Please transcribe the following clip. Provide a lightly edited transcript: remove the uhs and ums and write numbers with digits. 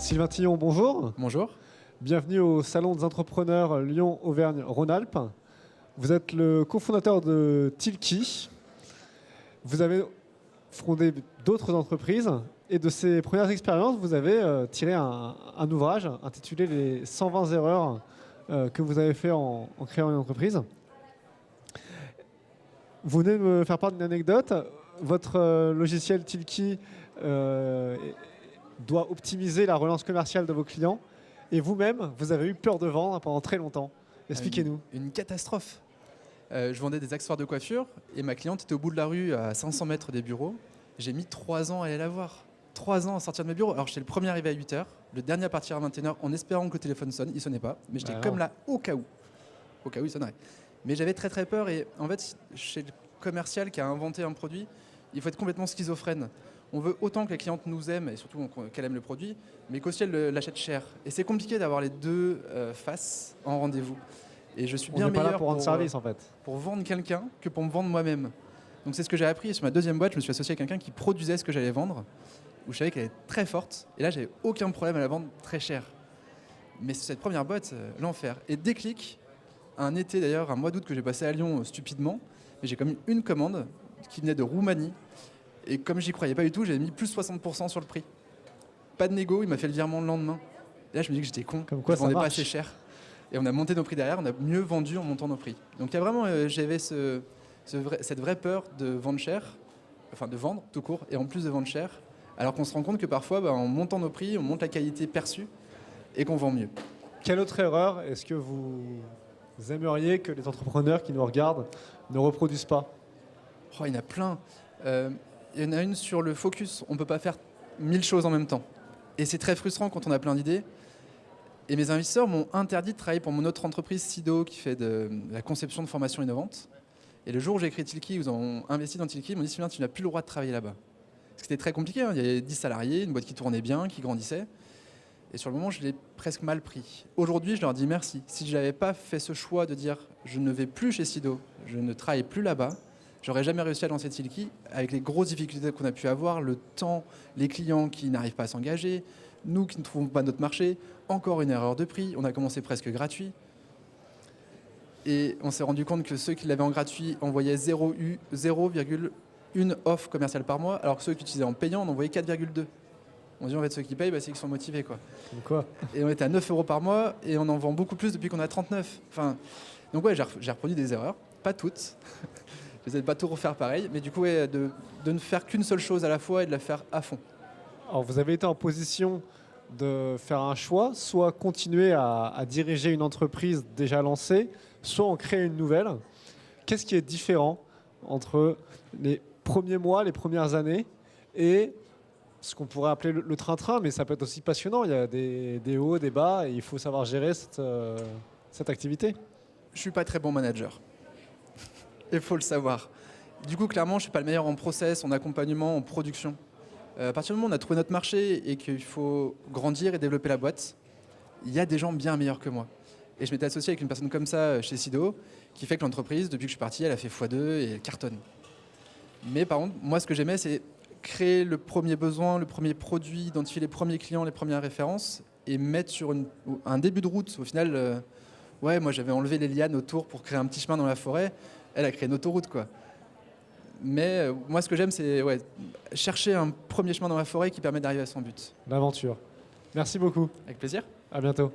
Sylvain Tillon, bonjour. Bonjour. Bienvenue au Salon des entrepreneurs Lyon-Auvergne-Rhône-Alpes. Vous êtes le cofondateur de Tilki. Vous avez fondé d'autres entreprises et de ces premières expériences, vous avez tiré un ouvrage intitulé Les 120 erreurs que vous avez fait en créant une entreprise. Vous venez de me faire part d'une anecdote. Votre logiciel Tilki doit optimiser la relance commerciale de vos clients. Et vous-même, vous avez eu peur de vendre pendant très longtemps. Expliquez-nous. Une catastrophe. Je vendais des accessoires de coiffure et ma cliente était au bout de la rue à 500 mètres des bureaux. J'ai mis 3 ans à aller la voir. 3 ans à sortir de mes bureaux. Alors j'étais le premier arrivé à 8h, le dernier à partir à 21h en espérant que le téléphone sonne. Il ne sonnait pas, mais j'étais comme là au cas où. Au cas où il sonnerait. Mais j'avais très très peur et en fait, chez le commercial qui a inventé un produit, il faut être complètement schizophrène. On veut autant que la cliente nous aime et surtout qu'elle aime le produit, mais qu'aussi elle l'achète cher. Et c'est compliqué d'avoir les deux faces en rendez-vous. Et je suis bien meilleur pas là pour rendre service en fait. Pour vendre quelqu'un que pour me vendre moi-même. Donc c'est ce que j'ai appris. Sur ma deuxième boîte, je me suis associé à quelqu'un qui produisait ce que j'allais vendre, où je savais qu'elle était très forte. Et là, j'avais aucun problème à la vendre très cher. Mais cette première boîte, l'enfer. Et Déclic, un été d'ailleurs, un mois d'août que j'ai passé à Lyon stupidement, mais j'ai commis une commande qui venait de Roumanie. Et comme j'y croyais pas du tout, j'avais mis plus 60% sur le prix. Pas de négo, il m'a fait le virement le lendemain. Et là, je me dis que j'étais con, comme quoi je vendais pas assez cher. Et on a monté nos prix derrière, on a mieux vendu en montant nos prix. Donc il y a vraiment, j'avais cette vraie peur de vendre cher, enfin de vendre tout court, et en plus de vendre cher, alors qu'on se rend compte que parfois, en montant nos prix, on monte la qualité perçue et qu'on vend mieux. Quelle autre erreur est-ce que vous aimeriez que les entrepreneurs qui nous regardent ne reproduisent pas? Il y en a plein. Il y en a une sur le focus. On ne peut pas faire 1000 choses en même temps. Et c'est très frustrant quand on a plein d'idées. Et mes investisseurs m'ont interdit de travailler pour mon autre entreprise, Sido, qui fait de la conception de formation innovante. Et le jour où j'ai créé Tilki, ils ont investi dans Tilki, ils m'ont dit « Sylvain, tu n'as plus le droit de travailler là-bas ». C'était très compliqué. Il y avait 10 salariés, une boîte qui tournait bien, qui grandissait. Et sur le moment, je l'ai presque mal pris. Aujourd'hui, je leur dis merci. Si je n'avais pas fait ce choix de dire « Je ne vais plus chez Sido, je ne travaille plus là-bas », j'aurais jamais réussi à lancer Tilki avec les grosses difficultés qu'on a pu avoir, le temps, les clients qui n'arrivent pas à s'engager, nous qui ne trouvons pas notre marché, encore une erreur de prix, on a commencé presque gratuit. Et on s'est rendu compte que ceux qui l'avaient en gratuit envoyaient 0,1 offre commerciale par mois, alors que ceux qui utilisaient en payant, on envoyait 4,2. On dit en fait ceux qui payent, c'est qu'ils sont motivés. Quoi. Et on était à 9 € par mois et on en vend beaucoup plus depuis qu'on a 39. Donc ouais, j'ai reproduit des erreurs, pas toutes. J'essaie de pas tout refaire pareil, mais du coup, de ne faire qu'une seule chose à la fois et de la faire à fond. Alors, vous avez été en position de faire un choix, soit continuer à diriger une entreprise déjà lancée, soit en créer une nouvelle. Qu'est-ce qui est différent entre les premiers mois, les premières années et ce qu'on pourrait appeler le train-train, mais ça peut être aussi passionnant. Il y a des hauts, des bas, et il faut savoir gérer cette activité. Je suis pas très bon manager. Il faut le savoir. Du coup, clairement, je ne suis pas le meilleur en process, en accompagnement, en production. À partir du moment où on a trouvé notre marché et qu'il faut grandir et développer la boîte, il y a des gens bien meilleurs que moi. Et je m'étais associé avec une personne comme ça chez Sido, qui fait que l'entreprise, depuis que je suis parti, elle a fait x2 et elle cartonne. Mais par contre, moi, ce que j'aimais, c'est créer le premier besoin, le premier produit, identifier les premiers clients, les premières références et mettre sur un début de route. Au final, moi, j'avais enlevé les lianes autour pour créer un petit chemin dans la forêt. Elle a créé une autoroute, quoi. Mais moi, ce que j'aime, c'est chercher un premier chemin dans la forêt qui permet d'arriver à son but. L'aventure. Merci beaucoup. Avec plaisir. À bientôt.